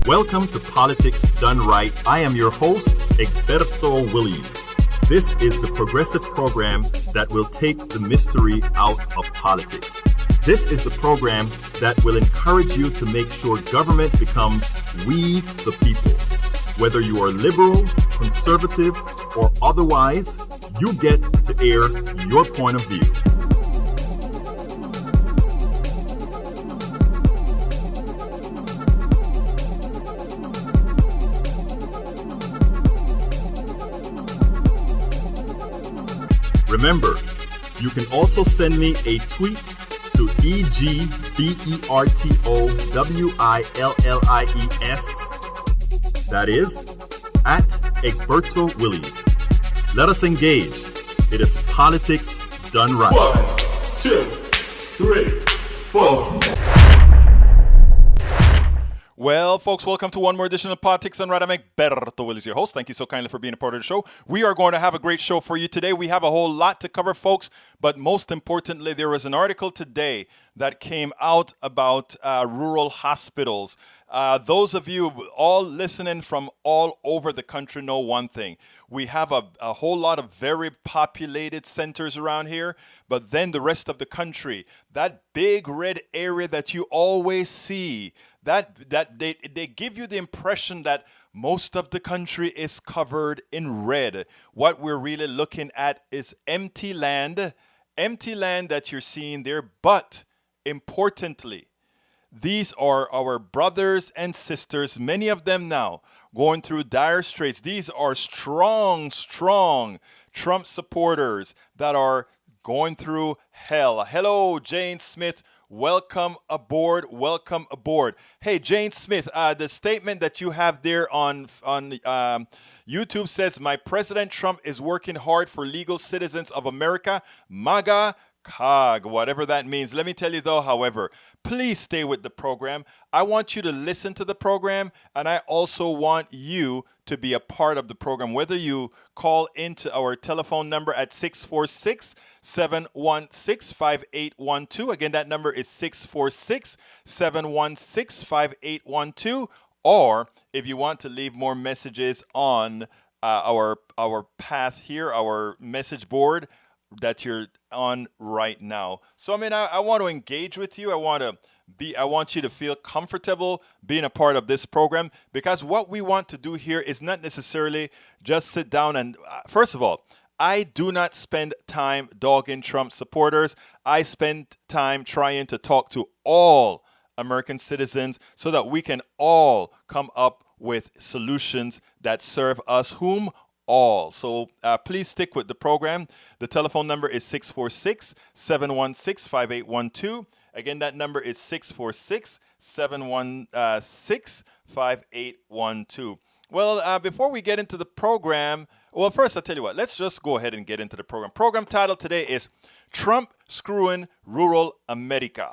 Welcome to Politics Done Right. I am your host, Egberto Williams. This is the progressive program that will take the mystery out of politics. This is the program that will encourage you to make sure government becomes we the people. Whether you are liberal, conservative, or otherwise, you get to air your point of view. Remember, you can also send me a tweet to EGBERTOWILLIES. That is, at Egberto Williams. Let us engage. It is politics done right. 1, 2, 3, 4. Well, folks, welcome to one more edition of Politics Done Right. I'm Egberto Williams, your host. Thank you so kindly for being a part of the show. We are going to have a great show for you today. We have a whole lot to cover, folks, but most importantly, there was an article today that came out about rural hospitals. Those of you all listening from all over the country know one thing. We have a whole lot of very populated centers around here, but then the rest of the country, that big red area that you always see, that they give you the impression that most of the country is covered in red. What we're really looking at is empty land that you're seeing there, but importantly, these are our brothers and sisters, many of them now going through dire straits. These are strong Trump supporters that are going through hell. Hello, Jane Smith. Welcome aboard. Welcome aboard. Hey, Jane Smith, the statement that you have there on YouTube says, "My President Trump is working hard for legal citizens of America, MAGA, COG," whatever that means. Let me tell you though, however, please stay with the program. I want you to listen to the program, and I also want you to be a part of the program, whether you call into our telephone number at 646-716-5812. Again, that number is 646-716-5812. Or if you want to leave more messages on our path here, our message board that you're on right now. So, I want to engage with you. I want you to feel comfortable being a part of this program, because what we want to do here is not necessarily just sit down and, first of all, I do not spend time dogging Trump supporters. I spend time trying to talk to all American citizens so that we can all come up with solutions that serve us whom? All. So please stick with the program. The telephone number is 646-716-5812. Again, that number is 646-716-5812. Well, before we get into the program, well, first I'll tell you what, let's just go ahead and get into the program. Program title today is Trump Screwing Rural America.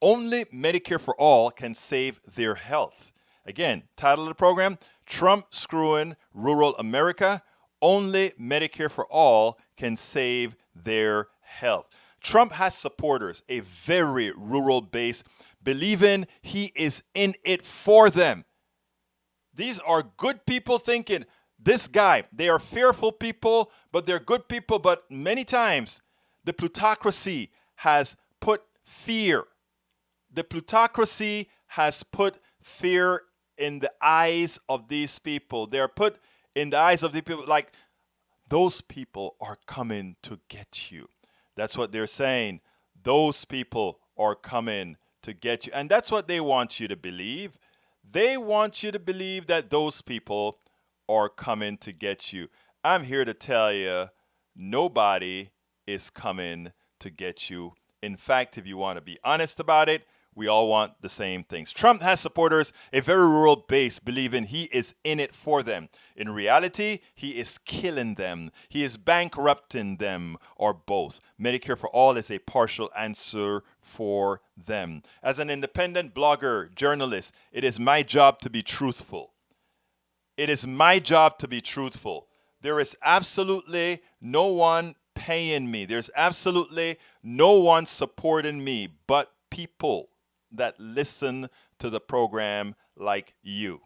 Only Medicare for All can save their health. Again, title of the program, Trump Screwing Rural America. Only Medicare for All can save their health. Trump has supporters, a very rural base, believing he is in it for them. These are good people thinking, this guy, they are fearful people, but they're good people. But many times, the plutocracy has put fear. The plutocracy has put fear in the eyes of these people. They're put in the eyes of the people, like, those people are coming to get you. That's what they're saying. Those people are coming to get you. And that's what they want you to believe. They want you to believe that those people are coming to get you. I'm here to tell you, nobody is coming to get you. In fact, if you want to be honest about it, we all want the same things. Trump has supporters, a very rural base, believing he is in it for them. In reality, he is killing them. He is bankrupting them, or both. Medicare for All is a partial answer for them. As an independent blogger, journalist, it is my job to be truthful. It is my job to be truthful. There is absolutely no one paying me. There's absolutely no one supporting me but people that listen to the program like you.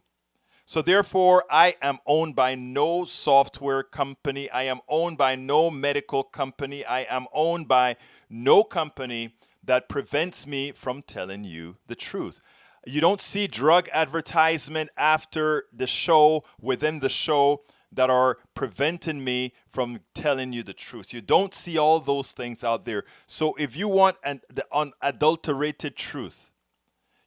So therefore, I am owned by no software company. I am owned by no medical company. I am owned by no company that prevents me from telling you the truth. You don't see drug advertisement after the show, within the show, that are preventing me from telling you the truth. You don't see all those things out there. So if you want the unadulterated truth,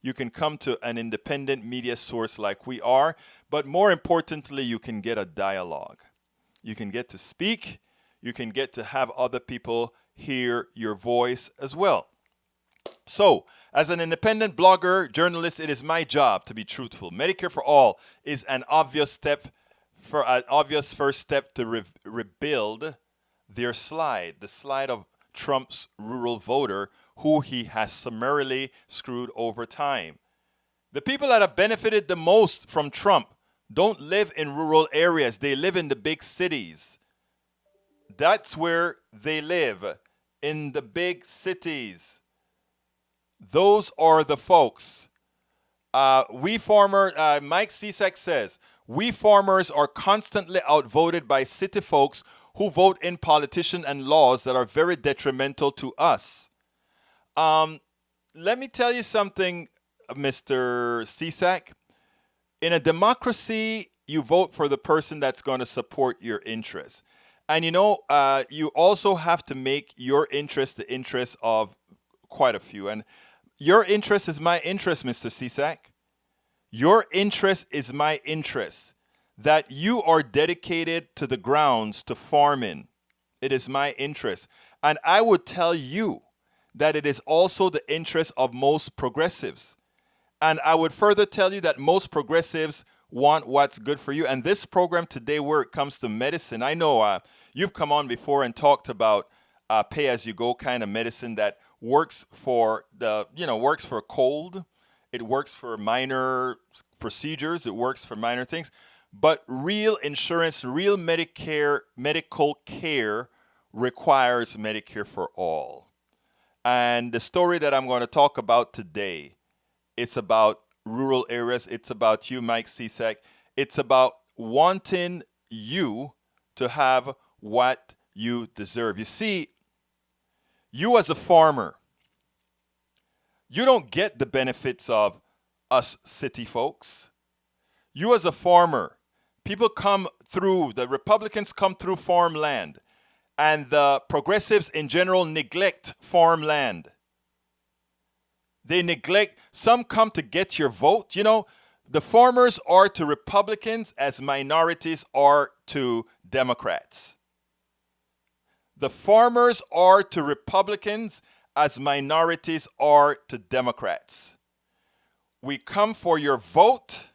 you can come to an independent media source like we are, but more importantly, you can get a dialogue. You can get to speak. You can get to have other people hear your voice as well. So, as an independent blogger, journalist, it is my job to be truthful. Medicare for All is an obvious first step to rebuild their slide, the slide of Trump's rural voter, who he has summarily screwed over time. The people that have benefited the most from Trump don't live in rural areas. They live in the big cities. That's where they live, in the big cities. Those are the folks. Mike Cisak says, we farmers are constantly outvoted by city folks who vote in politicians and laws that are very detrimental to us. Let me tell you something, Mr. Cisak. In a democracy, you vote for the person that's going to support your interests. And you also have to make your interest the interest of quite a few. And your interest is my interest, Mr. Cisak. Your interest is my interest. That you are dedicated to the grounds, to farming. It is my interest. And I would tell you that it is also the interest of most progressives. And I would further tell you that most progressives want what's good for you. And this program today, where it comes to medicine, I know you've come on before and talked about pay-as-you-go kind of medicine that works for works for a cold. It works for minor procedures. It works for minor things. But real insurance, real medical care requires Medicare for all. And the story that I'm going to talk about today, it's about rural areas. It's about you, Mike Cisak. It's about wanting you to have what you deserve. You see, you as a farmer, you don't get the benefits of us city folks. You as a farmer, people come through, the Republicans come through farmland, and the progressives in general neglect farmland. They neglect, some come to get your vote. The farmers are to Republicans as minorities are to Democrats. The farmers are to Republicans as minorities are to Democrats. We come for your vote,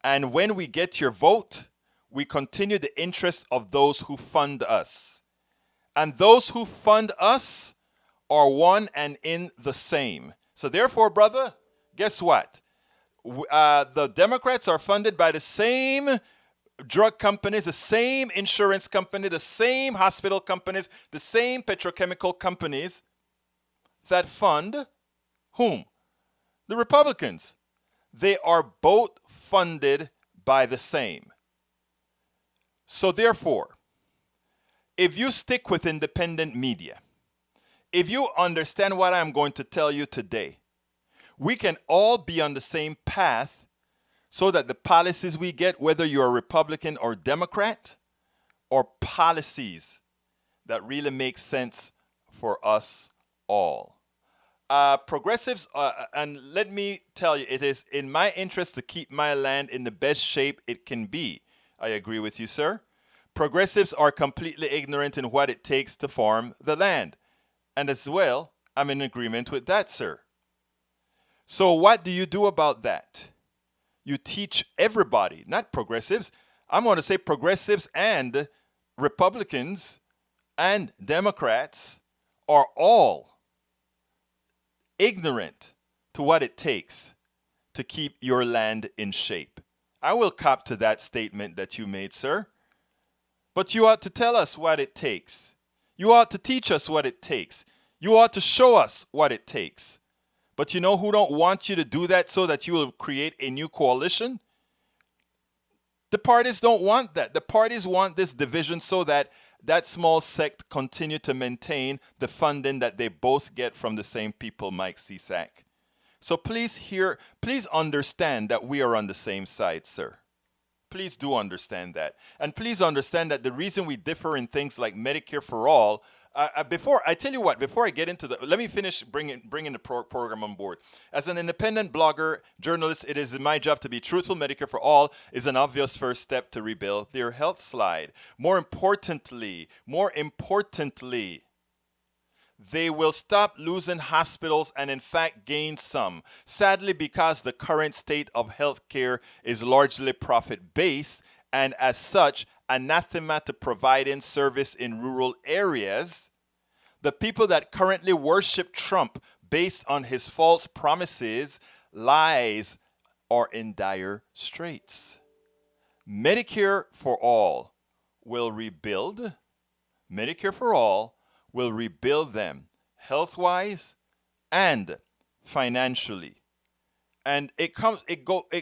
and when we get your vote, we continue the interest of those who fund us. And those who fund us are one and in the same. So therefore, brother, guess what? The Democrats are funded by the same drug companies, the same insurance company, the same hospital companies, the same petrochemical companies that fund whom? The Republicans. They are both funded by the same. So therefore, if you stick with independent media, if you understand what I'm going to tell you today, we can all be on the same path so that the policies we get, whether you're a Republican or Democrat, are policies that really make sense for us all. Progressives, and let me tell you, it is in my interest to keep my land in the best shape it can be. I agree with you, sir. Progressives are completely ignorant in what it takes to farm the land. And as well, I'm in agreement with that, sir. So what do you do about that? You teach everybody, not progressives. I'm going to say progressives and Republicans and Democrats are all ignorant to what it takes to keep your land in shape. I will cop to that statement that you made, sir. But you ought to tell us what it takes. You ought to teach us what it takes. You ought to show us what it takes. But you know who don't want you to do that so that you will create a new coalition? The parties don't want that. The parties want this division so that that small sect continue to maintain the funding that they both get from the same people, Mike Cisak. So please understand that we are on the same side, sir. Please do understand that. And please understand that the reason we differ in things like Medicare for all, before I tell you what, before I get into let me finish bringing the program on board. As an independent blogger, journalist, it is my job to be truthful. Medicare for all is an obvious first step to rebuild their health slide. More importantly, they will stop losing hospitals and in fact gain some. Sadly, because the current state of healthcare is largely profit-based and as such anathema to providing service in rural areas, the people that currently worship Trump based on his false promises, lies, are in dire straits. Medicare for all will rebuild. Medicare for all will rebuild them health-wise and financially. And it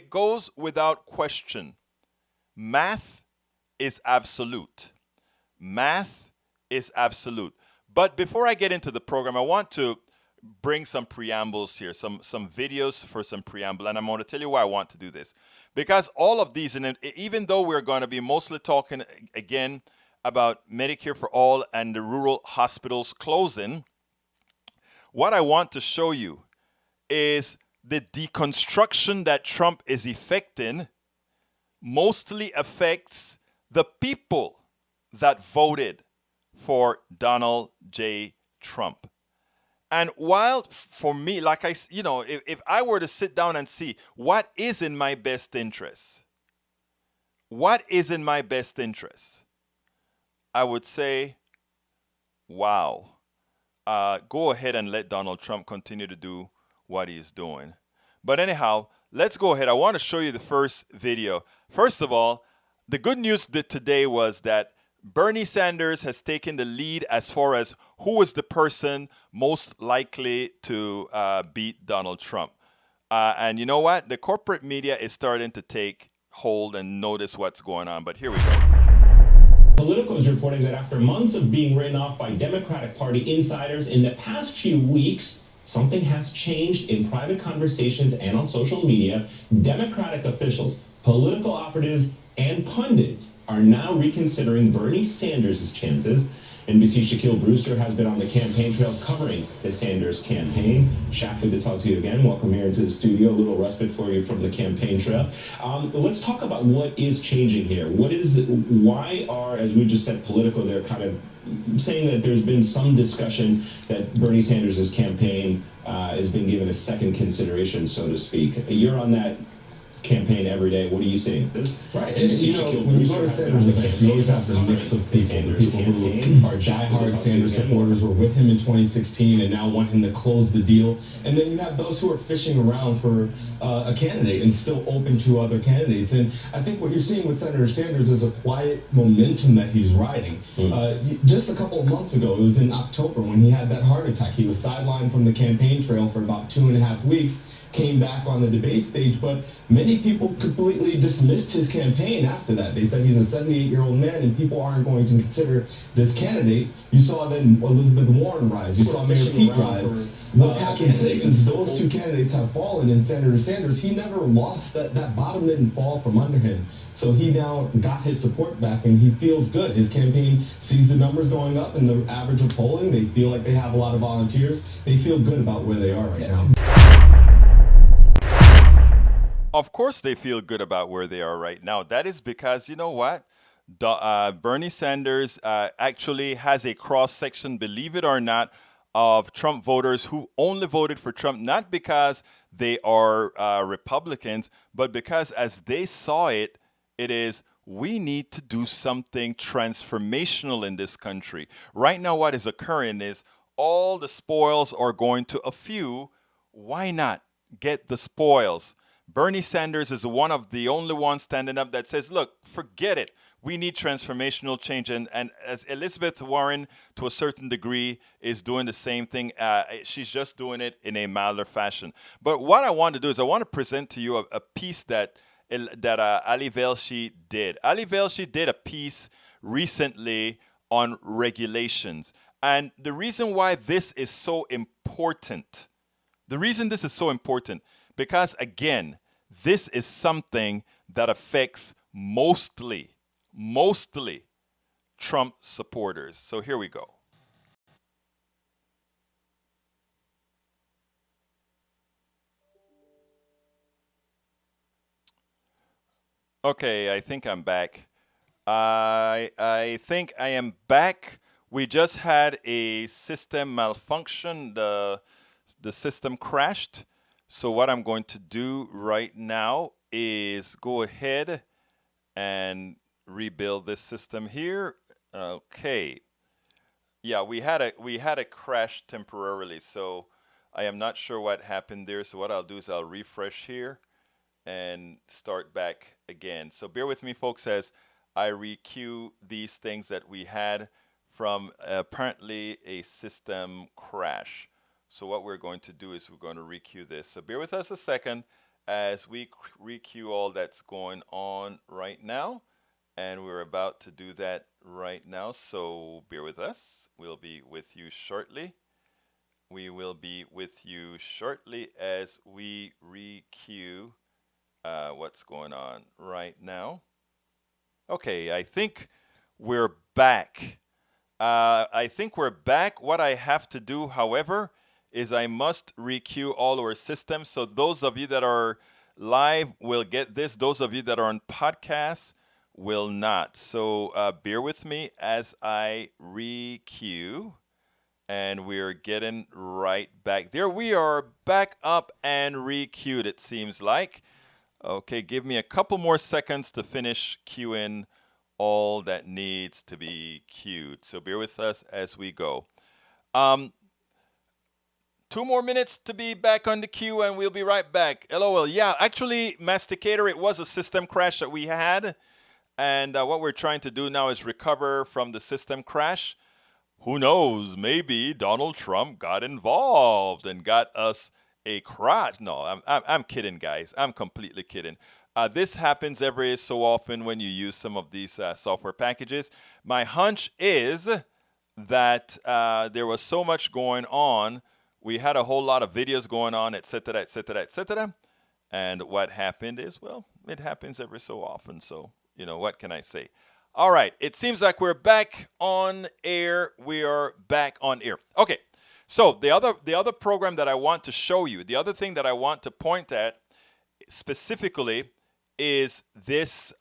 goes without question. Math is absolute. Math is absolute. But before I get into the program, I want to bring some preambles here, some videos for some preamble, and I'm going to tell you why I want to do this. Because all of these, and even though we're going to be mostly talking again about Medicare for all and the rural hospitals closing, what I want to show you is the deconstruction that Trump is effecting mostly affects the people that voted for Donald J. Trump. And while for me, if I were to sit down and see what is in my best interest, I would say, wow, go ahead and let Donald Trump continue to do what he's doing. But anyhow, let's go ahead. I want to show you the first video. First of all, the good news today was that Bernie Sanders has taken the lead as far as who is the person most likely to beat Donald Trump. And you know what? The corporate media is starting to take hold and notice what's going on. But here we go. Politico is reporting that after months of being written off by Democratic Party insiders, in the past few weeks, something has changed in private conversations and on social media. Democratic officials, political operatives, and pundits are now reconsidering Bernie Sanders' chances. NBC's Shaquille Brewster has been on the campaign trail covering the Sanders campaign. Shaq, good to talk to you again. Welcome here into the studio. A little respite for you from the campaign trail. Let's talk about what is changing here. Why are, as we just said, Politico, they're kind of saying that there's been some discussion that Bernie Sanders' campaign has been given a second consideration, so to speak. You're on that campaign every day. What are you seeing? Right, and when you go to Sanders events, you always have the mix of people. The people who are diehard Sanders supporters were with him in 2016 and now want him to close the deal. And then you have those who are fishing around for a candidate and still open to other candidates. And I think what you're seeing with Senator Sanders is a quiet momentum that he's riding. Just a couple of months ago, it was in October when he had that heart attack. He was sidelined from the campaign trail for about 2.5 weeks. Came back on the debate stage, but many people completely dismissed his campaign after that. They said he's a 78-year-old man and people aren't going to consider this candidate. You saw then Elizabeth Warren rise. You saw Mayor Pete rise. What's happened since those two candidates have fallen and Senator Sanders, he never lost that bottom didn't fall from under him. So he now got his support back and he feels good. His campaign sees the numbers going up in the average of polling. They feel like they have a lot of volunteers. They feel good about where they are right now. Of course they feel good about where they are right now. That is because, you know what? Bernie Sanders actually has a cross-section, believe it or not, of Trump voters who only voted for Trump, not because they are Republicans, but because as they saw it, it is, we need to do something transformational in this country. Right now what is occurring is all the spoils are going to a few. Why not get the spoils? Bernie Sanders is one of the only ones standing up that says, look, forget it. We need transformational change. And as Elizabeth Warren, to a certain degree, is doing the same thing, she's just doing it in a milder fashion. But what I want to do is I want to present to you a piece that that Ali Velshi did. Ali Velshi did a piece recently on regulations. And the reason why this is so important, because again, this is something that affects mostly Trump supporters. So here we go. Okay, I think I'm back. I think I am back. We just had a system malfunction. The system crashed. So what I'm going to do right now is go ahead and rebuild this system here. Okay. Yeah, we had a crash temporarily, so I am not sure what happened there. So what I'll do is I'll refresh here and start back again. So bear with me, folks, as I requeue these things that we had from apparently a system crash. So what we're going to do is we're going to requeue this. So bear with us a second as we requeue all that's going on right now. And we're about to do that right now. So bear with us. We'll be with you shortly. We will be with you shortly as we requeue what's going on right now. Okay, I think we're back. What I have to do, however, is I must requeue all our systems. So those of you that are live will get this. Those of you that are on podcasts will not. So bear with me as I requeue. And we're getting right back. There we are, back up and requeued, it seems like. Okay, give me a couple more seconds to finish queuing all that needs to be queued. So bear with us as we go. 2 more minutes to be back on the queue, and we'll be right back. LOL. Yeah, actually, Masticator, it was a system crash that we had. And what we're trying to do now is recover from the system crash. Who knows? Maybe Donald Trump got involved and got us a crash. No, I'm kidding, guys. I'm completely kidding. This happens every so often when you use some of these software packages. My hunch is that there was so much going on. We had a whole lot of videos going on, etc., etc., etc. And what happened is, well, it happens every so often. So, you know, what can I say? All right. It seems like we're back on air. We are back on air. Okay. So the other program that I want to show you, the other thing that I want to point at specifically is this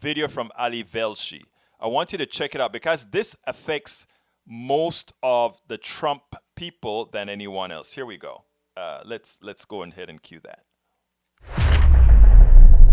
video from Ali Velshi. I want you to check it out because this affects most of the Trump people than anyone else. Here we go. Let's go ahead and cue that.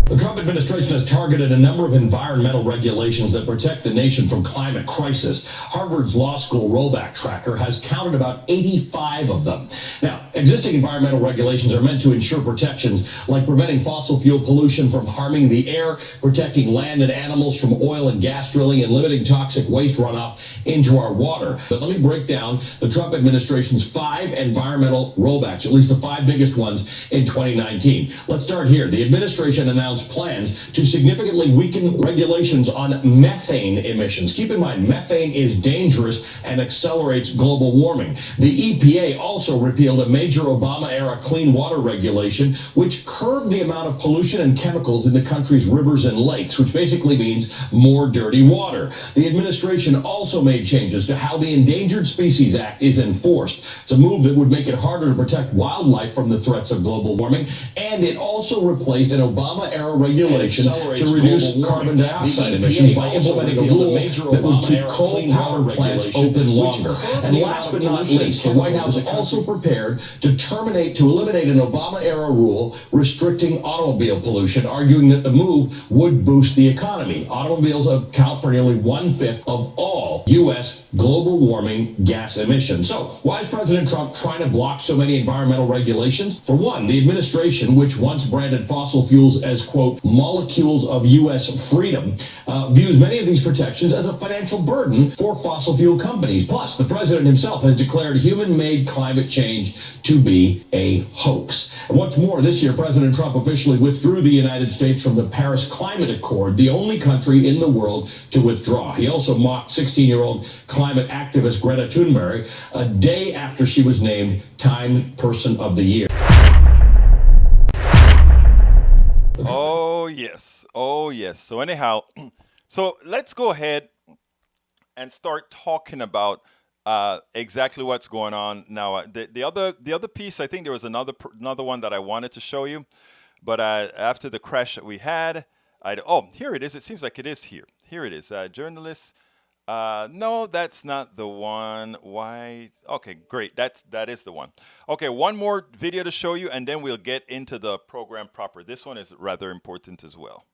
The Trump administration has targeted a number of environmental regulations that protect the nation from climate crisis. Harvard's law school rollback tracker has counted about 85 of them. Now, existing environmental regulations are meant to ensure protections like preventing fossil fuel pollution from harming the air, protecting land and animals from oil and gas drilling, and limiting toxic waste runoff into our water. But let me break down the Trump administration's 5 environmental rollbacks, at least the 5 biggest ones in 2019. Let's start here. The administration announced plans to significantly weaken regulations on methane emissions. Keep in mind, methane is dangerous and accelerates global warming. The EPA also repealed a major Obama-era clean water regulation, which curbed the amount of pollution and chemicals in the country's rivers and lakes, which basically means more dirty water. The administration also made changes to how the Endangered Species Act is enforced. It's a move that would make it harder to protect wildlife from the threats of global warming, and it also replaced an Obama-era regulation to reduce carbon dioxide emissions by implementing a rule that would keep coal power plants open longer. And last but not least, the White House also prepared to eliminate an Obama-era rule restricting automobile pollution, arguing that the move would boost the economy. Automobiles account for nearly 1/5 of all U.S. global warming gas emissions. So why is President Trump trying to block so many environmental regulations? For one, the administration, which once branded fossil fuels as quote, molecules of U.S. freedom, views many of these protections as a financial burden for fossil fuel companies. Plus, the president himself has declared human-made climate change to be a hoax. And what's more, this year, President Trump officially withdrew the United States from the Paris Climate Accord, the only country in the world to withdraw. He also mocked 16-year-old climate activist Greta Thunberg a day after she was named Time Person of the Year. Oh, yes. Oh, yes. So anyhow, so let's go ahead and start talking about exactly what's going on now. The other piece, I think there was another one that I wanted to show you, but after the crash that we had, here it is. It seems like it is here. Here it is. Journalists. No, that's not the one. Why? Okay, great. That is the one. Okay, one more video to show you, and then we'll get into the program proper. This one is rather important as well.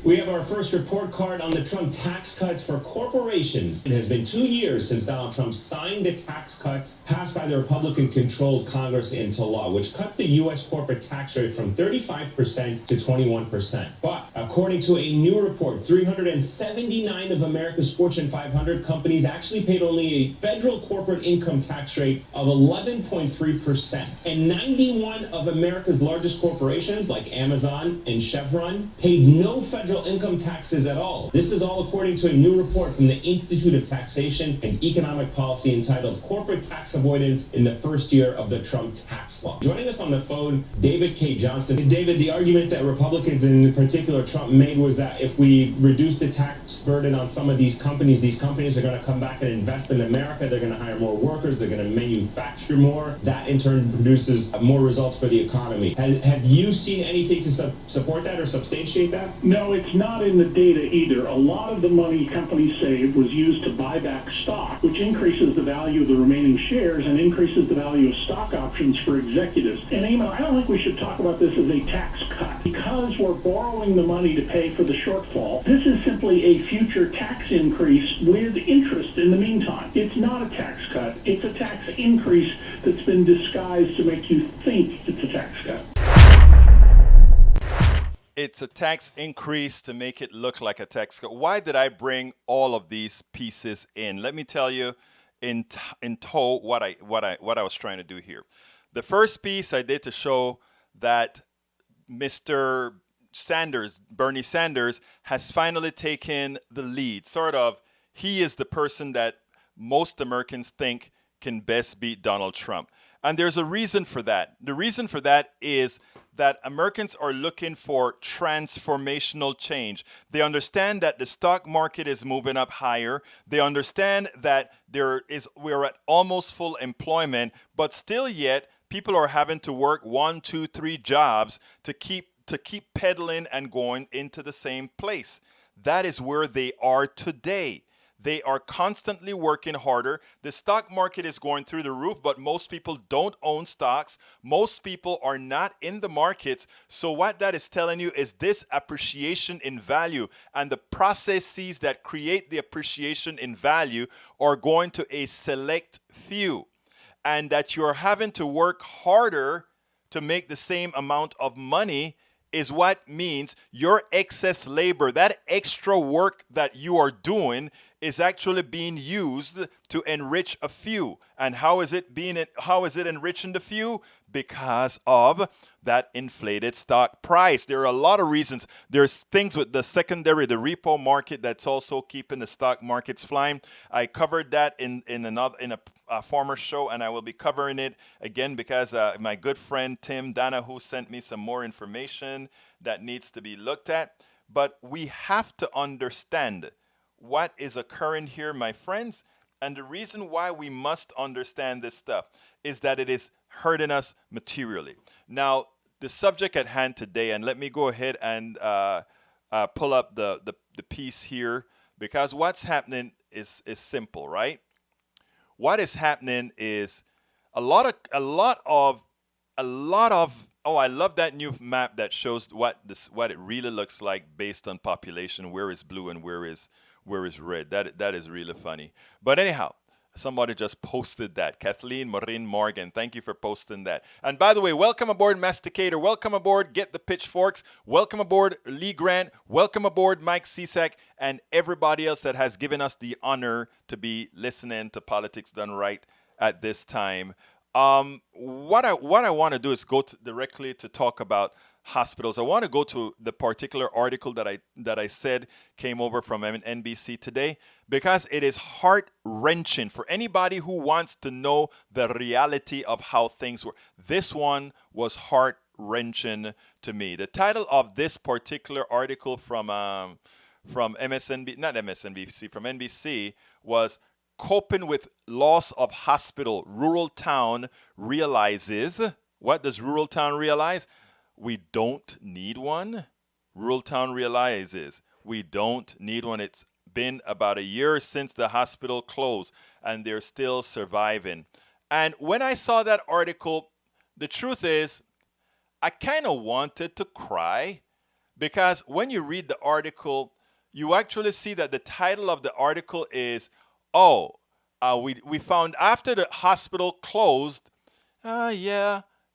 We have our first report card on the Trump tax cuts for corporations. It has been 2 years since Donald Trump signed the tax cuts passed by the Republican-controlled Congress into law, which cut the U.S. corporate tax rate from 35% to 21%. But according to a new report, 379 of America's Fortune 500 companies actually paid only a federal corporate income tax rate of 11.3%. And 91 of America's largest corporations, like Amazon and Chevron, paid no federal income taxes at all. This is all according to a new report from the Institute of Taxation and Economic Policy entitled Corporate Tax Avoidance in the First Year of the Trump Tax Law. Joining us on the phone, David K. Johnston. David, the argument that Republicans, and in particular Trump, made was that if we reduce the tax burden on some of these companies are going to come back and invest in America. They're going to hire more workers. They're going to manufacture more. That in turn produces more results for the economy. Have you seen anything to support that or substantiate that? No, it's not in the data either. A lot of the money companies saved was used to buy back stock, which increases the value of the remaining shares and increases the value of stock options for executives. And Eamon, I don't think we should talk about this as a tax cut. Because we're borrowing the money to pay for the shortfall, this is simply a future tax increase with interest in the meantime. It's not a tax cut. It's a tax increase that's been disguised to make you think it's a tax cut. It's a tax increase to make it look like a tax cut. Why did I bring all of these pieces in? Let me tell you in tow what I was trying to do here. The first piece I did to show that Mr. Sanders, Bernie Sanders, has finally taken the lead. Sort of, he is the person that most Americans think can best beat Donald Trump. And there's a reason for that. The reason for that is that Americans are looking for transformational change. They understand that the stock market is moving up higher. They understand that we're at almost full employment, but still yet people are having to work 1, 2, 3 jobs to keep pedaling and going into the same place. That is where they are today. They are constantly working harder. The stock market is going through the roof, but most people don't own stocks. Most people are not in the markets. So what that is telling you is this appreciation in value and the processes that create the appreciation in value are going to a select few. And that you're having to work harder to make the same amount of money is what means your excess labor, that extra work that you are doing, is actually being used to enrich a few. And how is it enriching the few? Because of that inflated stock price. There are a lot of reasons. There's things with the secondary, the repo market, that's also keeping the stock markets flying. I covered that in a former show, and I will be covering it again because my good friend Tim Donahue sent me some more information that needs to be looked at. But we have to understand what is occurring here, my friends. And the reason why we must understand this stuff is that it is hurting us materially. Now, the subject at hand today, and let me go ahead and pull up the piece here, because what's happening is simple, right? What is happening is a lot of oh, I love that new map that shows what it really looks like based on population, where is blue and where is red. That is really funny. But anyhow, Somebody just posted that. Kathleen Marin Morgan, thank you for posting that. And by the way, welcome aboard Masticator. Welcome aboard Get the Pitchforks. Welcome aboard Lee Grant. Welcome aboard Mike Cisak and everybody else that has given us the honor to be listening to Politics Done Right at this time. What I want to do is go directly to talk about hospitals. I want to go to the particular article that I said came over from NBC today because it is heart-wrenching for anybody who wants to know the reality of how things work. This one was heart-wrenching to me. The title of this particular article from NBC was Coping with Loss of Hospital. Rural Town realizes. What does Rural Town realize? We don't need one. Rural Town realizes we don't need one. It's been about a year since the hospital closed, and they're still surviving. And when I saw that article, the truth is, I kind of wanted to cry because when you read the article, you actually see that the title of the article is, we found after the hospital closed,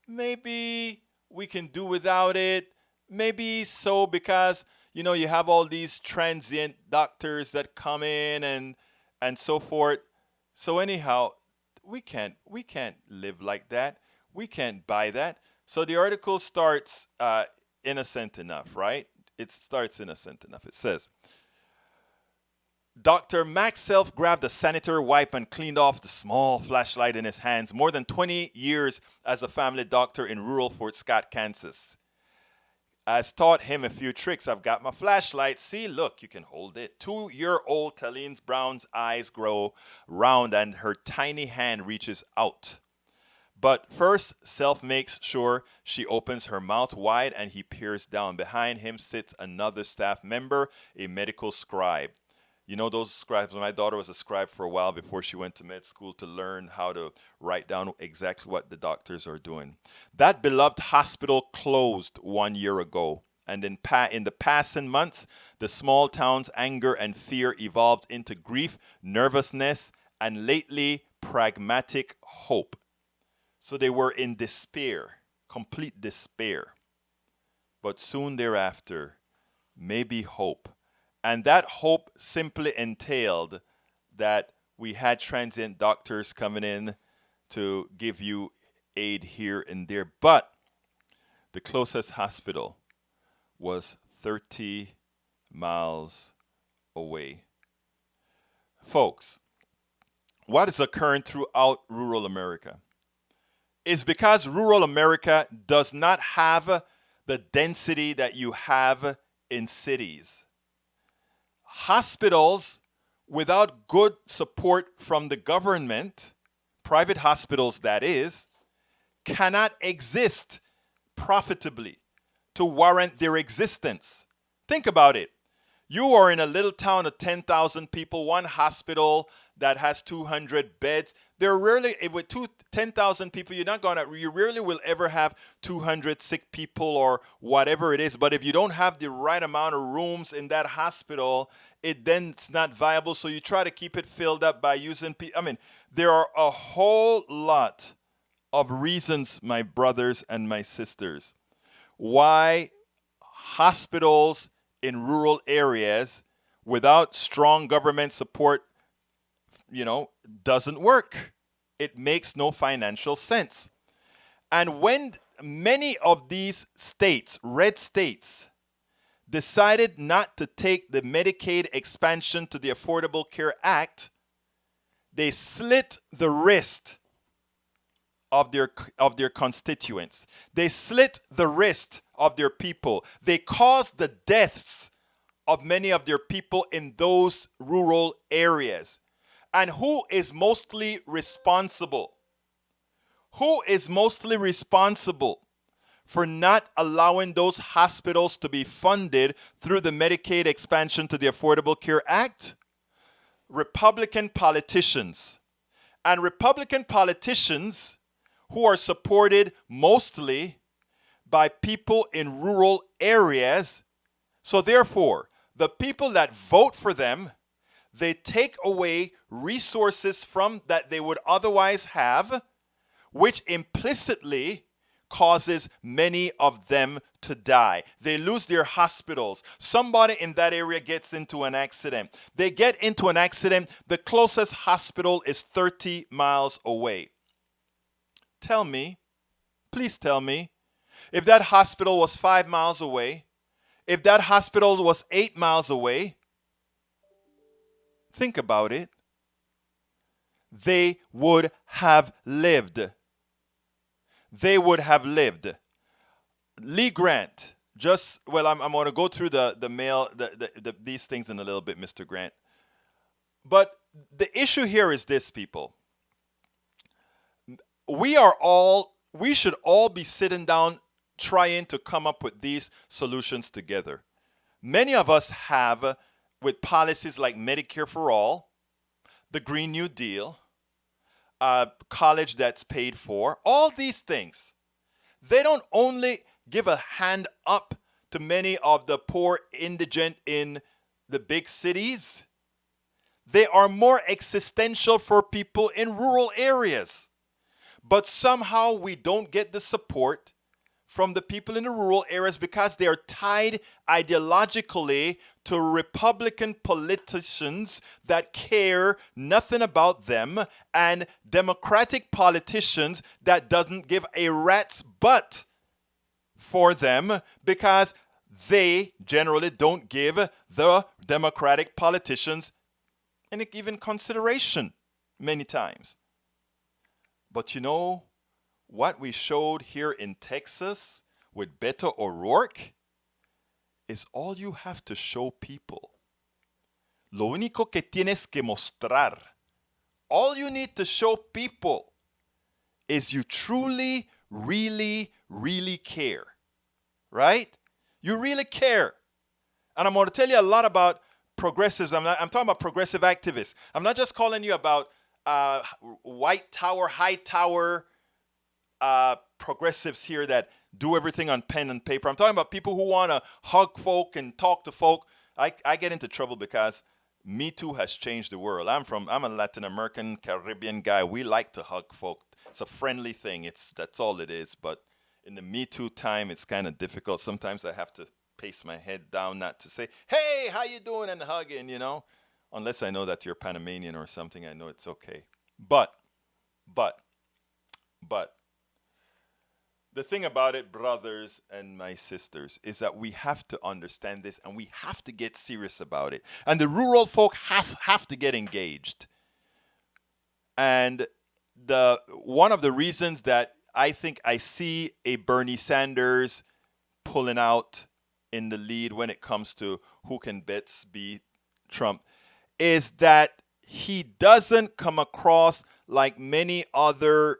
maybe we can do without it. Maybe so because, you have all these transient doctors that come in and so forth. So anyhow, we can't live like that. We can't buy that. So the article starts innocent enough, right? It starts innocent enough. It says, Dr. Max Self grabbed a sanitary wipe and cleaned off the small flashlight in his hands. More than 20 years as a family doctor in rural Fort Scott, Kansas. Has taught him a few tricks. I've got my flashlight. See, look, you can hold it. 2-year-old Talene Brown's eyes grow round and her tiny hand reaches out. But first, Self makes sure she opens her mouth wide and he peers down. Behind him sits another staff member, a medical scribe. You know those scribes? My daughter was a scribe for a while before she went to med school to learn how to write down exactly what the doctors are doing. That beloved hospital closed 1 year ago. And in the passing months, the small town's anger and fear evolved into grief, nervousness, and lately pragmatic hope. So they were in despair, complete despair. But soon thereafter, maybe hope. And that hope simply entailed that we had transient doctors coming in to give you aid here and there. But the closest hospital was 30 miles away. Folks, what is occurring throughout rural America is because rural America does not have the density that you have in cities. Hospitals without good support from the government, private hospitals that is, cannot exist profitably to warrant their existence. Think about it. You are in a little town of 10,000 people, one hospital that has 200 beds. There rarely, with 10,000 people, you rarely will ever have 200 sick people or whatever it is. But if you don't have the right amount of rooms in that hospital, it's not viable. So you try to keep it filled up by using people. There are a whole lot of reasons, my brothers and my sisters, why hospitals in rural areas without strong government support, doesn't work. It makes no financial sense. And when many of these states, red states, decided not to take the Medicaid expansion to the Affordable Care Act, they slit the wrist of their constituents. They slit the wrist of their people. They caused the deaths of many of their people in those rural areas. And who is mostly responsible? Who is mostly responsible for not allowing those hospitals to be funded through the Medicaid expansion to the Affordable Care Act? Republican politicians. And Republican politicians who are supported mostly by people in rural areas. So therefore, the people that vote for them, they take away resources from that they would otherwise have, which implicitly causes many of them to die. They lose their hospitals. Somebody in that area gets into an accident. They get into an accident. The closest hospital is 30 miles away. Tell me, please tell me, if that hospital was 5 miles away, if that hospital was 8 miles away, think about it. They would have lived. They would have lived. Lee Grant, I'm going to go through the mail, these things in a little bit, Mr. Grant. But the issue here is this, people. We should all be sitting down trying to come up with these solutions together. Many of us have, with policies like Medicare for All, the Green New Deal, college that's paid for, all these things. They don't only give a hand up to many of the poor indigent in the big cities. They are more existential for people in rural areas. But somehow we don't get the support from the people in the rural areas because they are tied ideologically to Republican politicians that care nothing about them and Democratic politicians that doesn't give a rat's butt for them because they generally don't give the Democratic politicians any even consideration many times. But you know what we showed here in Texas with Beto O'Rourke is all you have to show people. Lo único que tienes que mostrar, all you need to show people is you truly, really, really care. Right? You really care. And I'm going to tell you a lot about progressives. I'm talking about progressive activists. I'm not just calling you about white tower, high tower progressives here that do everything on pen and paper. I'm talking about people who want to hug folk and talk to folk. I get into trouble because Me Too has changed the world. I'm a Latin American, Caribbean guy. We like to hug folk. It's a friendly thing. That's all it is. But in the Me Too time, it's kind of difficult. Sometimes I have to pace my head down not to say, hey, how you doing, and hugging, Unless I know that you're Panamanian or something, I know it's okay. But, the thing about it, brothers and my sisters, is that we have to understand this and we have to get serious about it. And the rural folk have to get engaged. And one of the reasons that I think I see a Bernie Sanders pulling out in the lead when it comes to who can best beat Trump is that he doesn't come across like many other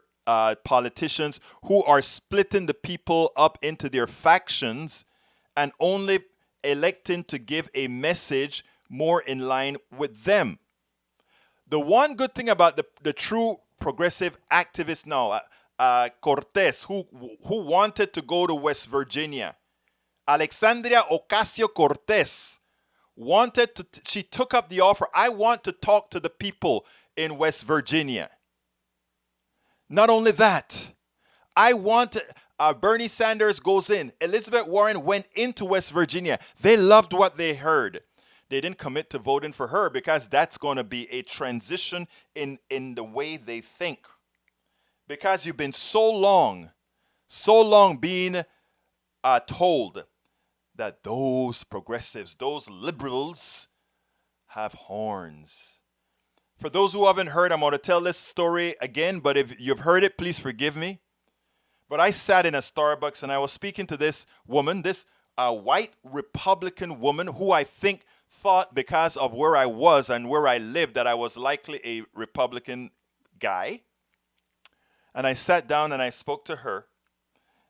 politicians who are splitting the people up into their factions and only electing to give a message more in line with them. The one good thing about the true progressive activist now, Cortez, who wanted to go to West Virginia, Alexandria Ocasio-Cortez she took up the offer. I want to talk to the people in West Virginia. Not only that, Bernie Sanders goes in. Elizabeth Warren went into West Virginia. They loved what they heard. They didn't commit to voting for her because that's going to be a transition in the way they think. Because you've been so long being told that those progressives, those liberals, have horns. For those who haven't heard, I'm going to tell this story again, but if you've heard it, please forgive me. But I sat in a Starbucks and I was speaking to this woman, this white Republican woman who I think thought because of where I was and where I lived that I was likely a Republican guy. And I sat down and I spoke to her.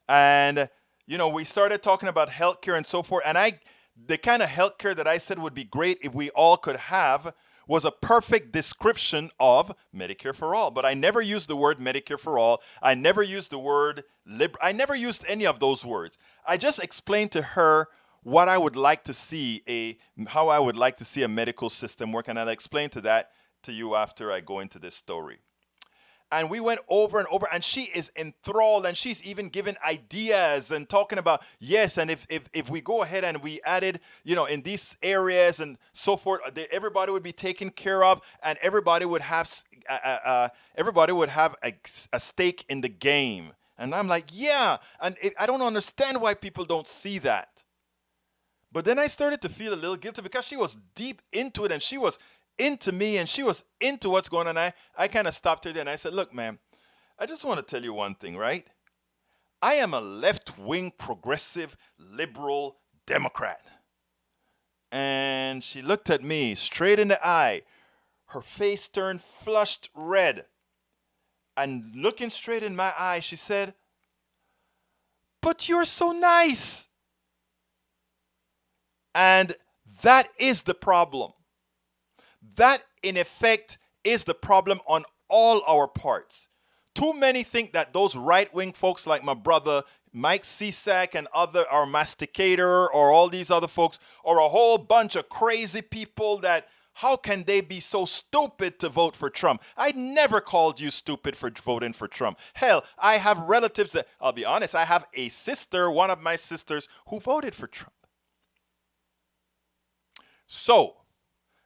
And we started talking about healthcare and so forth. And the kind of healthcare that I said would be great if we all could have was a perfect description of Medicare for All. But I never used the word Medicare for All. I never used the word I never used any of those words. I just explained to her what I would like to see how I would like to see a medical system work, and I'll explain that to you after I go into this story. And we went over and over, and she is enthralled, and she's even given ideas and talking about, yes, and if we go ahead and we added, in these areas and so forth, everybody would be taken care of, and everybody would have a stake in the game. And I'm like, yeah, and I don't understand why people don't see that. But then I started to feel a little guilty because she was deep into it, and she was into me, and she was into what's going on. I kind of stopped her there and I said, look, ma'am, I just want to tell you one thing, right? I am a left-wing, progressive, liberal Democrat. And she looked at me straight in the eye. Her face turned flushed red. And looking straight in my eye, she said, but you're so nice. And that is the problem. That, in effect, is the problem on all our parts. Too many think that those right-wing folks like my brother Mike Cisak and our Masticator or all these other folks are a whole bunch of crazy people that how can they be so stupid to vote for Trump? I never called you stupid for voting for Trump. Hell, I have relatives that, I'll be honest, I have a sister, one of my sisters, who voted for Trump. So,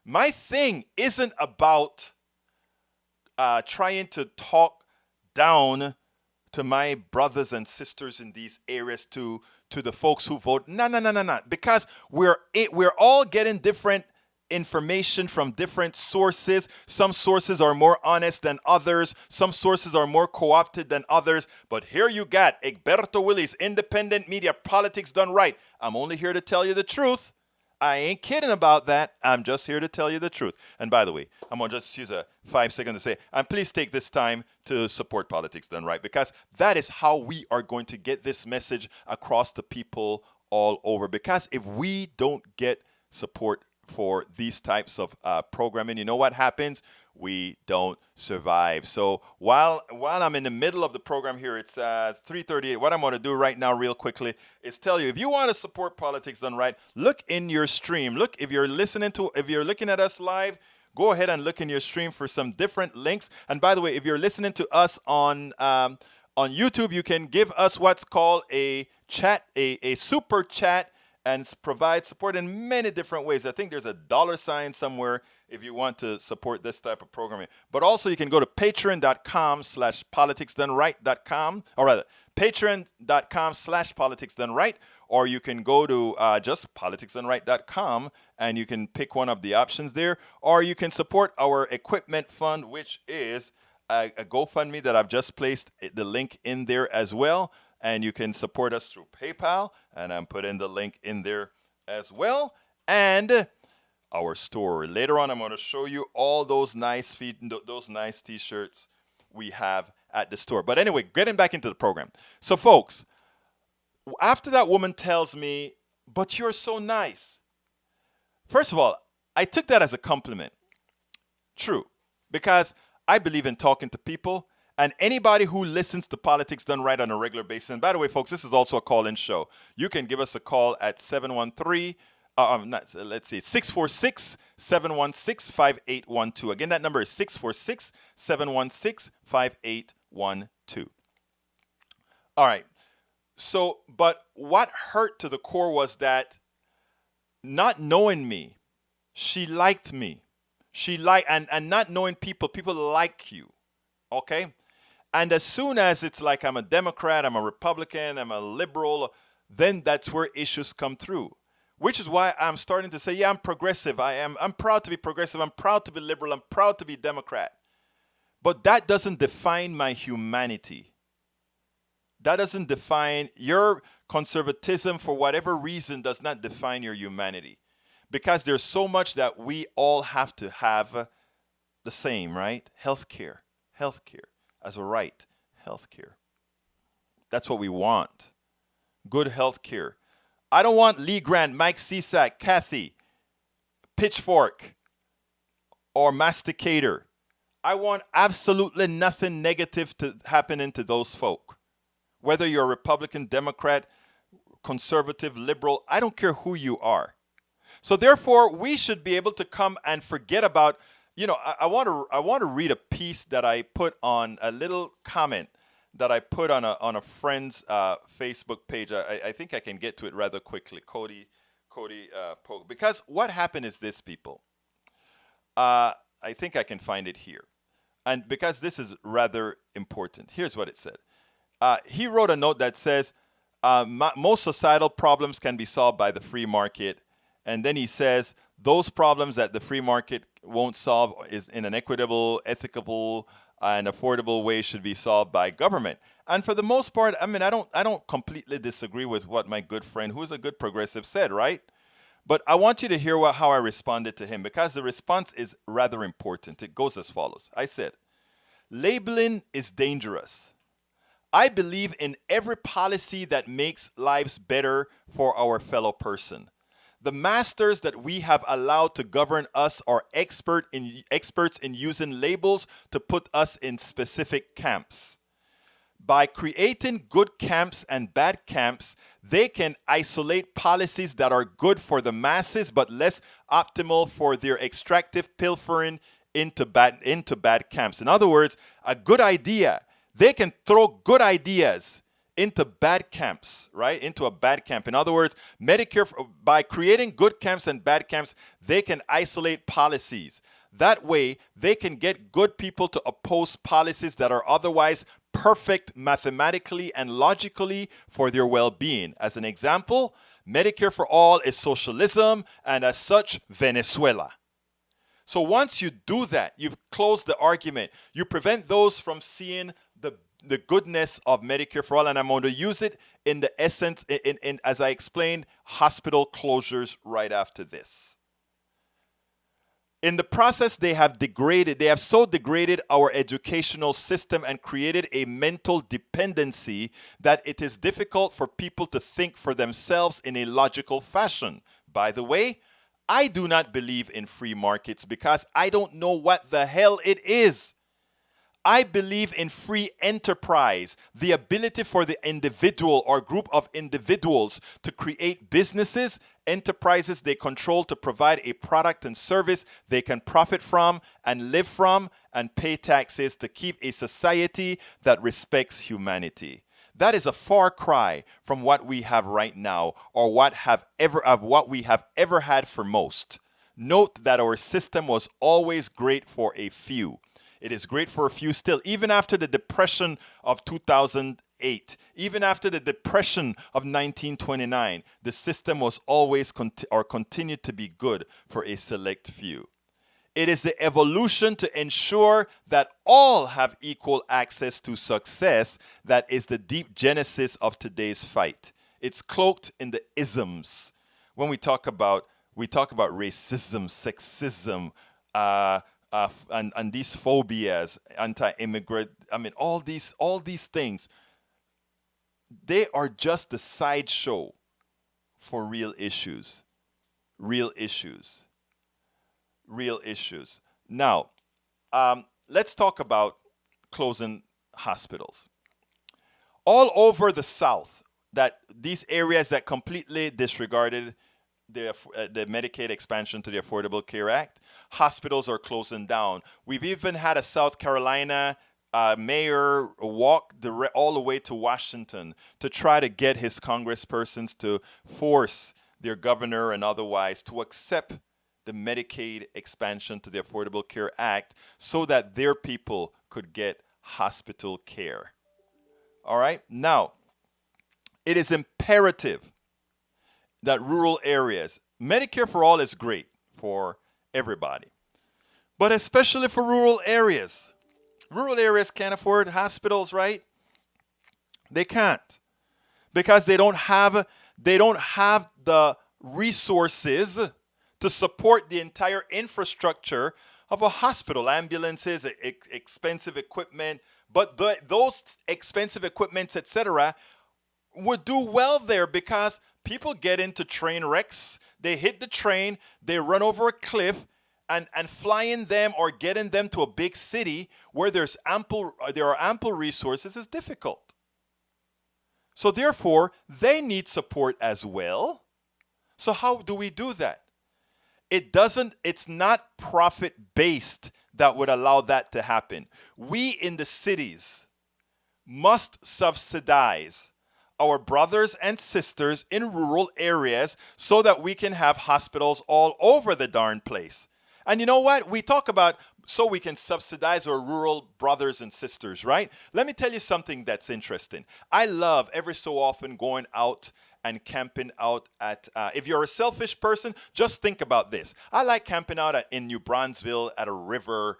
my thing isn't about trying to talk down to my brothers and sisters in these areas, to the folks who vote. No. Because we're all getting different information from different sources. Some sources are more honest than others. Some sources are more co-opted than others. But here you got Egberto Willies, independent media, politics done right. I'm only here to tell you the truth. I ain't kidding about that. I'm just here to tell you the truth. And by the way, I'm going to just use a 5 second to say, and please take this time to support Politics Done Right, because that is how we are going to get this message across to people all over. Because if we don't get support for these types of programming, you know what happens? We don't survive. So while I'm in the middle of the program here, it's 3:38. What I'm going to do right now real quickly is tell you, if you want to support Politics Done Right, look in your stream. Look, if you're looking at us live, go ahead and look in your stream for some different links. And by the way, if you're listening to us on YouTube, you can give us what's called a super chat and provide support in many different ways. I think there's a $sign somewhere if you want to support this type of programming. But also you can go to patreon.com/politicsdoneright.com, or rather, patreon.com/politicsdoneright, or you can go to just politicsdoneright.com and you can pick one of the options there, or you can support our equipment fund, which is a GoFundMe that I've just placed the link in there as well. And you can support us through PayPal, and I'm putting the link in there as well. And our store. Later on, I'm going to show you all those nice T-shirts we have at the store. But anyway, getting back into the program. So, folks, after that woman tells me, but you're so nice. First of all, I took that as a compliment. True. Because I believe in talking to people. And anybody who listens to Politics Done Right on a regular basis, and by the way, folks, this is also a call-in show. You can give us a call at 646-716-5812. Again, that number is 646-716-5812. All right. So, but what hurt to the core was that not knowing me, she liked me. And not knowing people like you. Okay? And as soon as it's like I'm a Democrat, I'm a Republican, I'm a liberal, then that's where issues come through. Which is why I'm starting to say, yeah, I'm progressive. I'm proud to be progressive. I'm proud to be liberal. I'm proud to be Democrat. But that doesn't define my humanity. That doesn't define your conservatism, for whatever reason, does not define your humanity. Because there's so much that we all have to have the same, right? Healthcare as a right. Healthcare. That's what we want. Good healthcare. I don't want Lee Grant, Mike Cisak, Kathy, Pitchfork, or Masticator. I want absolutely nothing negative to happen to those folk. Whether you're a Republican, Democrat, conservative, liberal, I don't care who you are. So therefore, we should be able to come and forget about, I want to read a piece that I put on a little comment that I put on a friend's Facebook page. I think I can get to it rather quickly. Cody Pogue. Because what happened is this, people. I think I can find it here. And because this is rather important. Here's what it said. He wrote a note that says, most societal problems can be solved by the free market. And then he says, those problems that the free market won't solve is in an equitable, ethical, and affordable way should be solved by government. And for the most part, I mean, I don't completely disagree with what my good friend, who is a good progressive, said, right? But I want you to hear how I responded to him, because the response is rather important. It goes as follows. I said, labeling is dangerous. I believe in every policy that makes lives better for our fellow person. The masters that we have allowed to govern us are experts in using labels to put us in specific camps. By creating good camps and bad camps, they can isolate policies that are good for the masses but less optimal for their extractive pilfering into bad camps. In other words, a good idea, they can throw good ideas into bad camps, right? Into a bad camp. In other words, Medicare, by creating good camps and bad camps, they can isolate policies. That way, they can get good people to oppose policies that are otherwise perfect mathematically and logically for their well-being. As an example, Medicare for all is socialism, and as such, Venezuela. So once you do that, you've closed the argument. You prevent those from seeing the goodness of Medicare for all, and I'm going to use it in the essence, in as I explained, hospital closures right after this. In the process, they have so degraded our educational system and created a mental dependency that it is difficult for people to think for themselves in a logical fashion. By the way, I do not believe in free markets because I don't know what the hell it is. I believe in free enterprise, the ability for the individual or group of individuals to create businesses, enterprises they control to provide a product and service they can profit from and live from and pay taxes to keep a society that respects humanity. That is a far cry from what we have right now or what we have ever had for most. Note that our system was always great for a few. It is great for a few still, even after the Depression of 2008, even after the Depression of 1929, the system was always continued to be good for a select few. It is the evolution to ensure that all have equal access to success that is the deep genesis of today's fight. It's cloaked in the isms. When we talk about racism, sexism, and these phobias, anti-immigrant, I mean, all these things, they are just the sideshow for real issues. Now, let's talk about closing hospitals. All over the South, that these areas that completely disregarded the Medicaid expansion to the Affordable Care Act, hospitals are closing down. We've even had a South Carolina mayor walk all the way to Washington to try to get his congresspersons to force their governor and otherwise to accept the Medicaid expansion to the Affordable Care Act so that their people could get hospital care. All right? Now, it is imperative that rural areas, Medicare for all is great for everybody, but especially for rural areas. Rural areas can't afford hospitals, right? They can't, because they don't have the resources to support the entire infrastructure of a hospital, ambulances, expensive equipment. But those expensive equipments, etc., would do well there because people get into train wrecks, they hit the train, they run over a cliff, and flying them or getting them to a big city where there are ample resources is difficult. So therefore, they need support as well. So how do we do that? It's not profit based that would allow that to happen. We in the cities must subsidize our brothers and sisters in rural areas so that we can have hospitals all over the darn place. And you know what? We talk about so we can subsidize our rural brothers and sisters, right? Let me tell you something that's interesting. I love every so often going out and camping out at, if you're a selfish person, just think about this. I like camping out in New Braunfels at a river,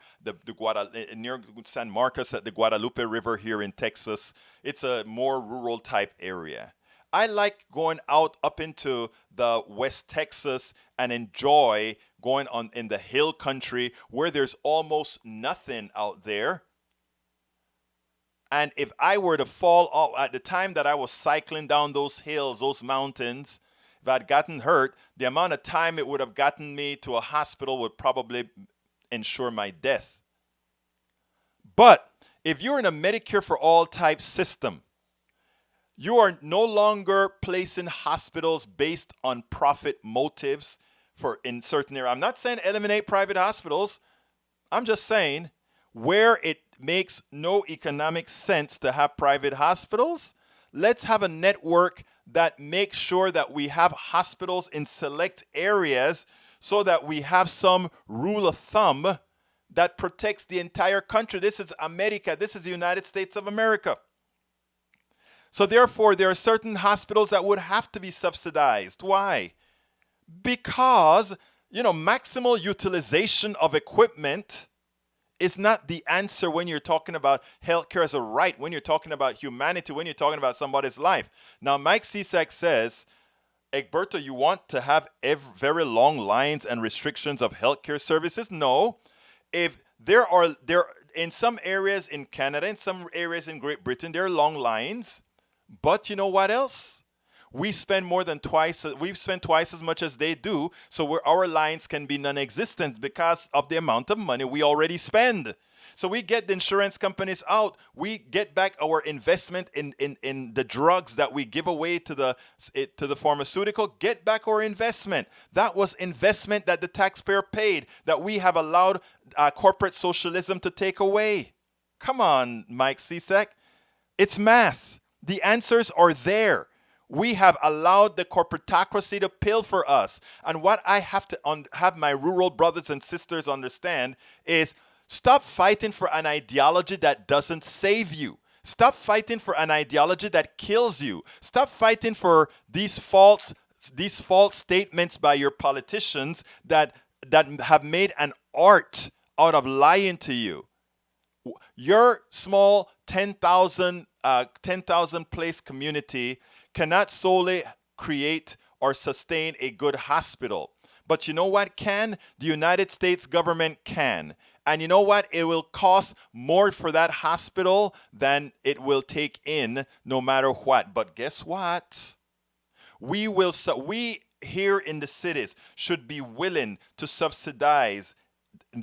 near San Marcos at the Guadalupe River here in Texas. It's a more rural type area. I like going out up into the West Texas and enjoy going on in the hill country where there's almost nothing out there. And if I were to fall off at the time that I was cycling down those hills, those mountains, if I'd gotten hurt, the amount of time it would have gotten me to a hospital would probably ensure my death. But if you're in a Medicare for all type system, you are no longer placing hospitals based on profit motives for in certain areas. I'm not saying eliminate private hospitals. I'm just saying where it makes no economic sense to have private hospitals, let's have a network that makes sure that we have hospitals in select areas so that we have some rule of thumb that protects the entire country. This is America. This is the United States of America. So therefore, there are certain hospitals that would have to be subsidized. Why? Because, maximal utilization of equipment is not the answer when you're talking about healthcare as a right, when you're talking about humanity, when you're talking about somebody's life. Now, Mike Cisak says, Egberto, you want to have very long lines and restrictions of healthcare services? No. If there in some areas in Canada, in some areas in Great Britain, there are long lines. But you know what else? We spend twice as much as they do, so where our lines can be non-existent because of the amount of money we already spend. So we get the insurance companies out. We get back our investment in the drugs that we give away to the pharmaceutical. Get back our investment. That was investment that the taxpayer paid that we have allowed corporate socialism to take away. Come on, Mike Cisak. It's math. The answers are there. We have allowed the corporatocracy to pilfer us. And what I have to have my rural brothers and sisters understand is stop fighting for an ideology that doesn't save you. Stop fighting for an ideology that kills you. Stop fighting for these false statements by your politicians that have made an art out of lying to you. Your small 10,000 place community cannot solely create or sustain a good hospital. But you know what can? The United States government can. And you know what? It will cost more for that hospital than it will take in no matter what. But guess what? We here in the cities should be willing to subsidize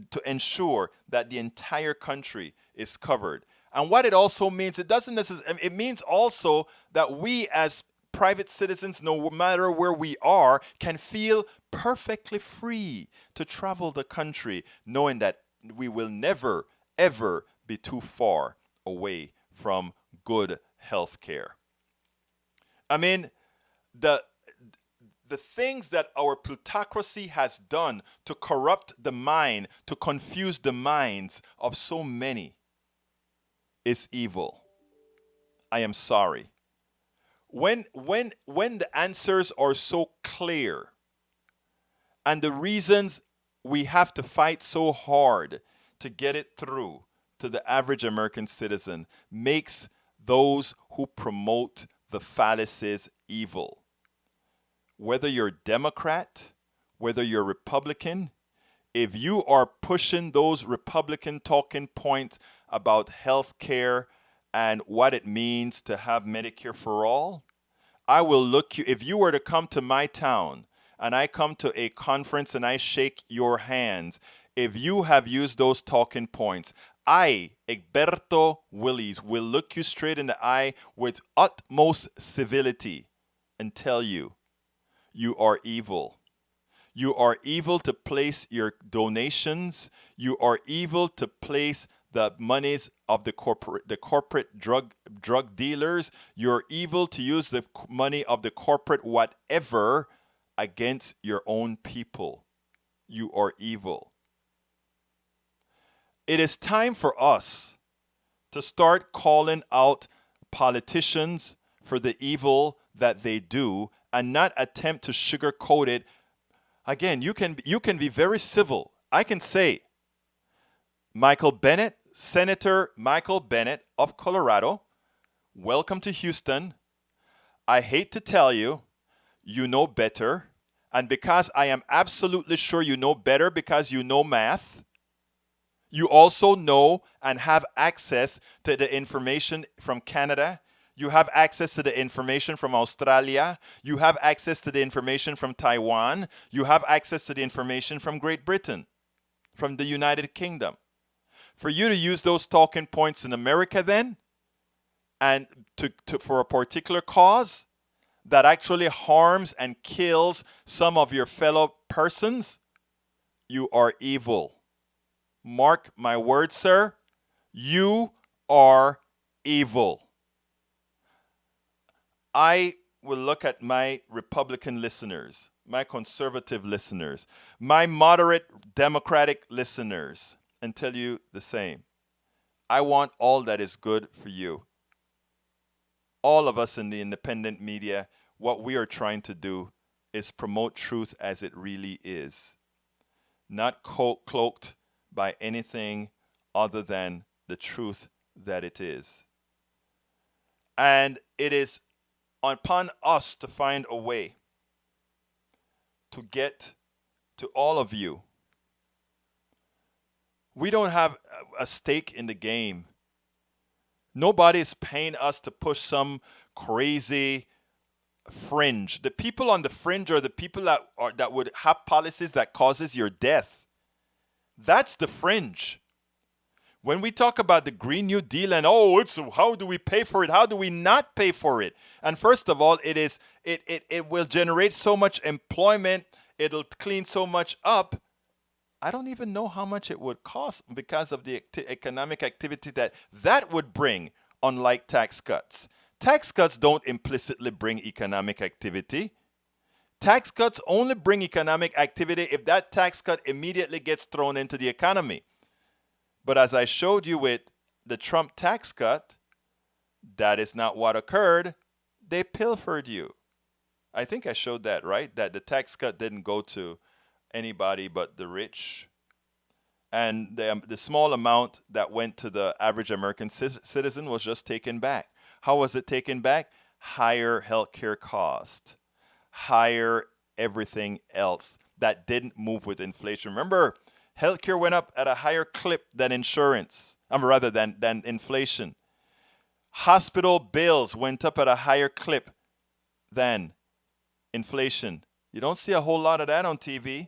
to ensure that the entire country is covered. And what it also means, it means also that we as private citizens, no matter where we are, can feel perfectly free to travel the country, knowing that we will never, ever be too far away from good health care. I mean, the things that our plutocracy has done to corrupt the mind, to confuse the minds of so many, is evil. I am sorry. When the answers are so clear and the reasons we have to fight so hard to get it through to the average American citizen makes those who promote the fallacies evil. Whether you're Democrat, whether you're Republican, if you are pushing those Republican talking points about health care and what it means to have Medicare for all, I will look you, if you were to come to my town and I come to a conference and I shake your hands, if you have used those talking points, I, Egberto Willies, will look you straight in the eye with utmost civility and tell you, you are evil. You are evil to place your donations. You are evil to place the monies of the corporate drug dealers. You're evil to use the money of the corporate whatever against your own people. You are evil. It is time for us to start calling out politicians for the evil that they do and not attempt to sugarcoat it. Again, you can be very civil. I can say, Michael Bennet, Senator Michael Bennet of Colorado, welcome to Houston. I hate to tell you, you know better. And because I am absolutely sure you know better because you know math, you also know and have access to the information from Canada. You have access to the information from Australia. You have access to the information from Taiwan. You have access to the information from Great Britain, from the United Kingdom. For you to use those talking points in America then, and for a particular cause that actually harms and kills some of your fellow persons, you are evil. Mark my words, sir. You are evil. I will look at my Republican listeners, my conservative listeners, my moderate Democratic listeners, and tell you the same. I want all that is good for you. All of us in the independent media, what we are trying to do is promote truth as it really is, not cloaked by anything other than the truth that it is. And it is upon us to find a way to get to all of you. We don't have a stake in the game. Nobody's paying us to push some crazy fringe. The people on the fringe are the people that would have policies that causes your death. That's the fringe. When we talk about the Green New Deal and it's how do we pay for it? How do we not pay for it? And first of all, it will generate so much employment. It'll clean so much up. I don't even know how much it would cost because of the economic activity that would bring, unlike tax cuts. Tax cuts don't implicitly bring economic activity. Tax cuts only bring economic activity if that tax cut immediately gets thrown into the economy. But as I showed you with the Trump tax cut, that is not what occurred. They pilfered you. I think I showed that, right? That the tax cut didn't go to anybody but the rich. And the small amount that went to the average American citizen was just taken back. How was it taken back? Higher healthcare cost, higher everything else that didn't move with inflation. Remember, healthcare went up at a higher clip than insurance, rather than inflation. Hospital bills went up at a higher clip than inflation. You don't see a whole lot of that on TV.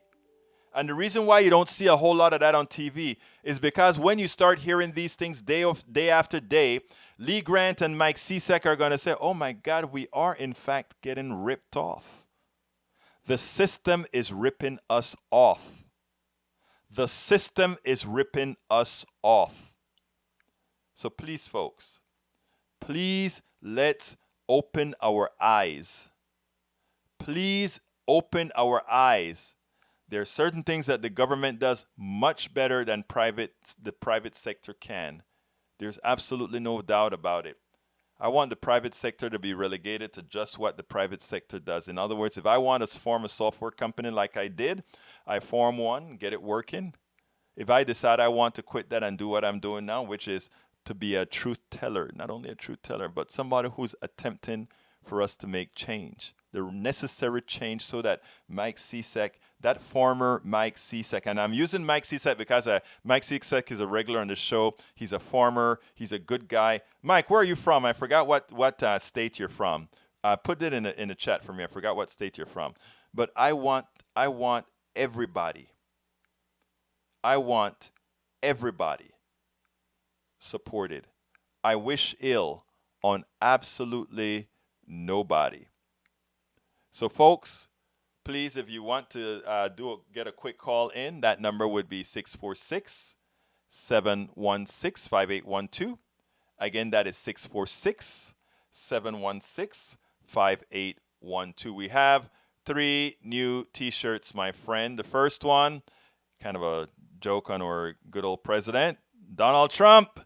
And the reason why you don't see a whole lot of that on TV is because when you start hearing these things day after day, Lee Grant and Mike Cisak are going to say, oh my God, we are in fact getting ripped off. The system is ripping us off. The system is ripping us off. So please, folks, please let's open our eyes. Please open our eyes. There are certain things that the government does much better than the private sector can. There's absolutely no doubt about it. I want the private sector to be relegated to just what the private sector does. In other words, if I want to form a software company like I did, I form one, get it working. If I decide I want to quit that and do what I'm doing now, which is to be a truth teller, not only a truth teller, but somebody who's attempting for us to make change, the necessary change so that Mike Cisak, that former Mike Cisak, and I'm using Mike Cisak because Mike Cisak is a regular on the show. He's a farmer. He's a good guy. Mike, where are you from? I forgot what state you're from. Put it in the chat for me. I forgot what state you're from. But I want everybody. I want everybody supported. I wish ill on absolutely nobody. So, folks, please, if you want to get a quick call in, that number would be 646 716 5812. Again, that is 646 716 5812. We have 3 new t-shirts, my friend. The first one, kind of a joke on our good old president, Donald Trump.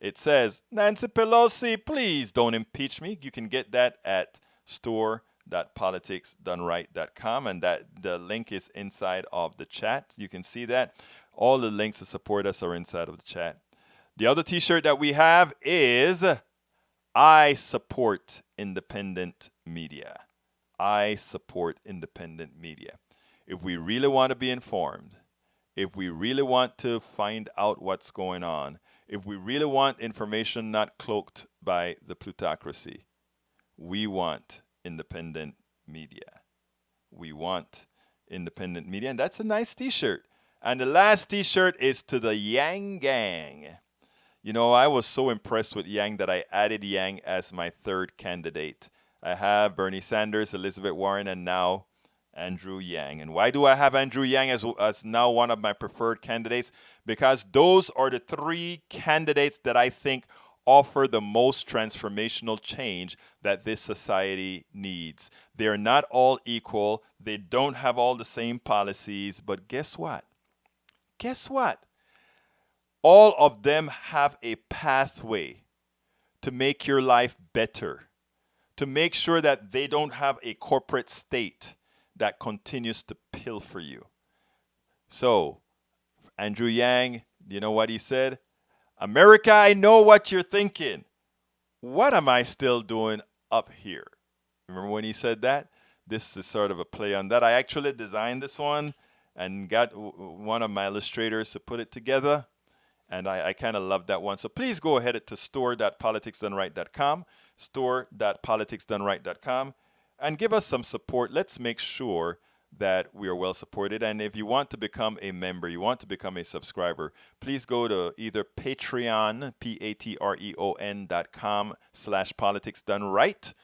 It says, Nancy Pelosi, please don't impeach me. You can get that at store.politicsdoneright.com, and that the link is inside of the chat. You can see that. All the links to support us are inside of the chat. The other t-shirt that we have is I support independent media. I support independent media. If we really want to be informed, if we really want to find out what's going on, if we really want information not cloaked by the plutocracy, we want independent media. We want independent media. And that's a nice t-shirt. And the last t-shirt is to the Yang Gang. You know, I was so impressed with Yang that I added Yang as my third candidate. I have Bernie Sanders, Elizabeth Warren, and now Andrew Yang. And why do I have Andrew Yang as now one of my preferred candidates? Because those are the 3 candidates that I think offer the most transformational change that this society needs. They're not all equal. They don't have all the same policies. But guess what? Guess what? All of them have a pathway to make your life better, to make sure that they don't have a corporate state that continues to pilfer you. So, Andrew Yang, you know what he said? America, I know what you're thinking. What am I still doing up here? Remember when he said that? This is sort of a play on that. I actually designed this one and got one of my illustrators to put it together. And I kind of love that one. So please go ahead to store.politicsdoneright.com, store.politicsdoneright.com, and give us some support. Let's make sure that we are well supported. And if you want to become a member, you want to become a subscriber, please go to either Patreon, patreon.com/politicsdoneright,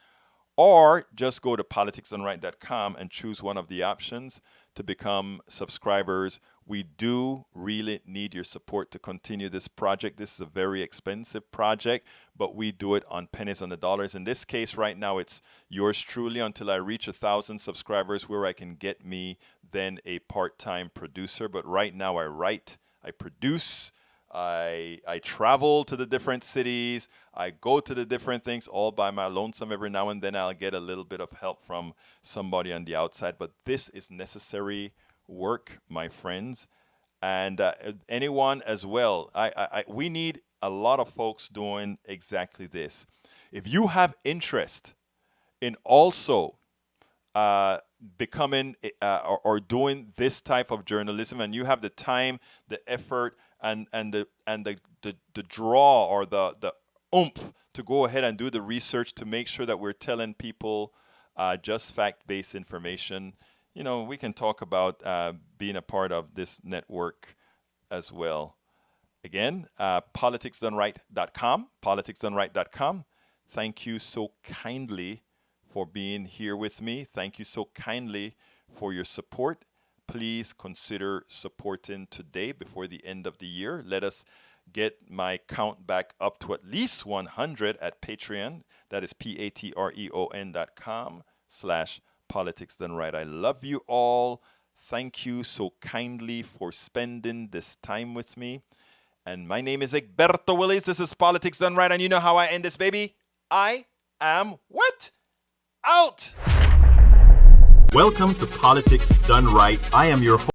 or just go to politicsdoneright.com and choose one of the options to become subscribers. We do really need your support to continue this project. This is a very expensive project, but we do it on pennies on the dollars. In this case, right now, it's yours truly until I reach 1,000 subscribers where I can get me then a part-time producer. But right now, I write, I produce, I travel to the different cities, I go to the different things all by my lonesome. Every now and then I'll get a little bit of help from somebody on the outside, but this is necessary work, my friends, and anyone as well. We need a lot of folks doing exactly this. If you have interest in also becoming or doing this type of journalism, and you have the time, the effort, and the draw or the oomph to go ahead and do the research to make sure that we're telling people just fact-based information, you know, we can talk about being a part of this network as well. Again, politicsdoneright.com, politicsdoneright.com. Thank you so kindly for being here with me. Thank you so kindly for your support. Please consider supporting today before the end of the year. Let us get my count back up to at least 100 at Patreon. That is patreon.com/politicsdoneright. I love you all. Thank you so kindly for spending this time with me. And my name is Egberto Willies. This is Politics Done Right. And you know how I end this, baby? I am what? Out! Welcome to Politics Done Right. I am your host.